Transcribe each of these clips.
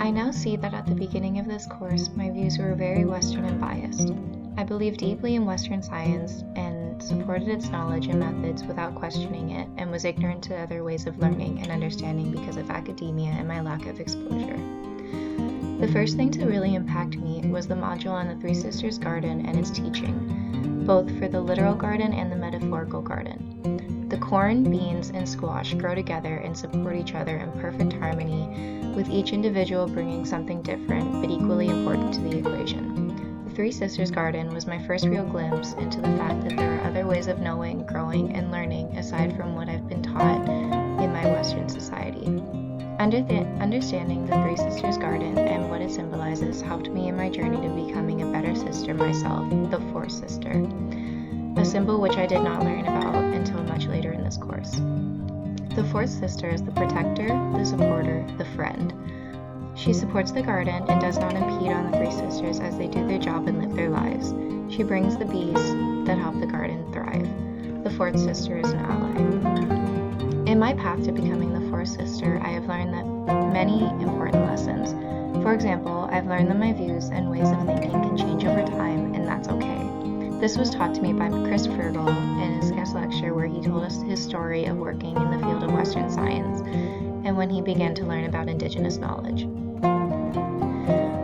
I now see that at the beginning of this course, my views were very Western and biased. I believed deeply in Western science and supported its knowledge and methods without questioning it, and was ignorant to other ways of learning and understanding because of academia and my lack of exposure. The first thing to really impact me was the module on the Three Sisters Garden and its teaching, both for the literal garden and the metaphorical garden. The corn, beans, and squash grow together and support each other in perfect harmony, with each individual bringing something different but equally important to the equation. The Three Sisters Garden was my first real glimpse into the fact that there are other ways of knowing, growing, and learning aside from what I've been taught in my Western society. Understanding the Three Sisters Garden and what it symbolizes helped me in my journey to becoming a better sister myself, the fourth sister, a symbol which I did not learn about until much later in this course. The fourth sister is the protector, the supporter, the friend. She supports the garden and does not impede on the three sisters as they do their job and live their lives. She brings the bees that help the garden thrive. The fourth sister is an ally. In my path to becoming the fourth sister, I have learned that many important lessons. For example, I've learned that my views and ways of thinking can change over time, and that's okay. This was taught to me by Chris Fergal in his guest lecture where he told us his story of working in the field of Western science and when he began to learn about Indigenous knowledge.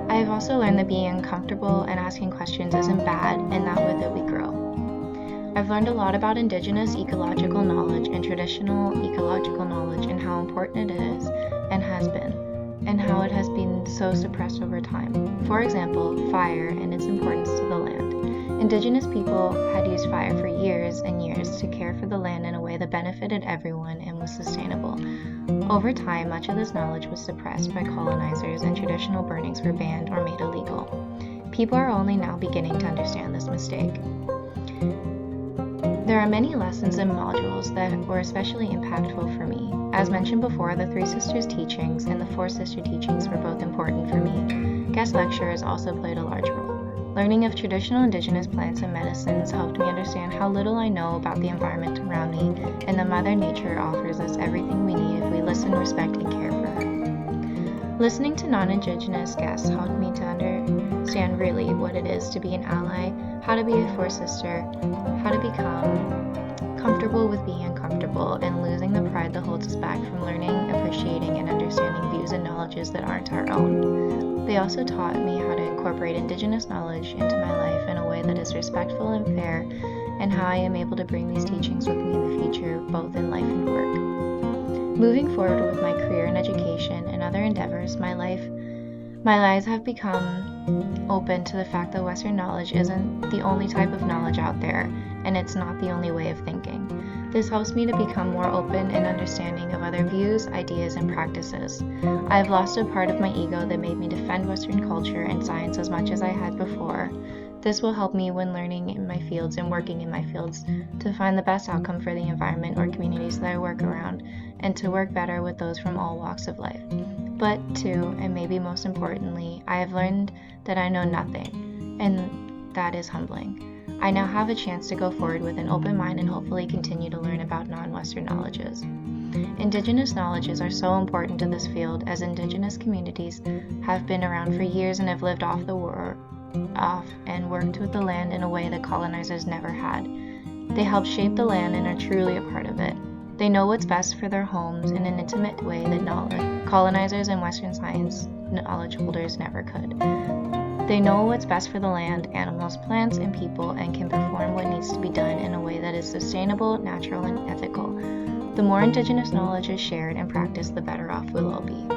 I have also learned that being uncomfortable and asking questions isn't bad, and that with it we grow. I've learned a lot about Indigenous ecological knowledge and traditional ecological knowledge and how important it is and has been, and how it has been so suppressed over time. For example, fire and its importance to the land. Indigenous people had used fire for years and years to care for the land in a way that benefited everyone and was sustainable. Over time, much of this knowledge was suppressed by colonizers and traditional burnings were banned or made illegal. People are only now beginning to understand this mistake. There are many lessons and modules that were especially impactful for me. As mentioned before, the Three Sisters teachings and the Four Sister teachings were both important for me. Guest lecturers also played a large role. Learning of traditional Indigenous plants and medicines helped me understand how little I know about the environment around me, and that Mother Nature offers us everything we need if we listen, respect, and care for her. Listening to non-Indigenous guests helped me to understand really what it is to be an ally, how to be a fourth sister, how to become comfortable with being uncomfortable, and losing the pride that holds us back from learning, appreciating, and understanding views and knowledges that aren't our own. They also taught me how to incorporate Indigenous knowledge into my life in a way that is respectful and fair, and how I am able to bring these teachings with me in the future, both in life and work. Moving forward with my career in education and other endeavors, my lives have become open to the fact that Western knowledge isn't the only type of knowledge out there, and it's not the only way of thinking. This helps me to become more open and understanding of other views, ideas, and practices. I have lost a part of my ego that made me defend Western culture and science as much as I had before. This will help me when learning in my fields and working in my fields to find the best outcome for the environment or communities that I work around, and to work better with those from all walks of life. But too, and maybe most importantly, I have learned that I know nothing, and that is humbling. I now have a chance to go forward with an open mind and hopefully continue to learn about non-Western knowledges. Indigenous knowledges are so important to this field, as Indigenous communities have been around for years and have lived off and worked with the land in a way that colonizers never had. They help shape the land and are truly a part of it. They know what's best for their homes in an intimate way that colonizers and Western science knowledge holders never could. They know what's best for the land, animals, plants, and people, and can perform what needs to be done in a way that is sustainable, natural, and ethical. The more Indigenous knowledge is shared and practiced, the better off we'll all be.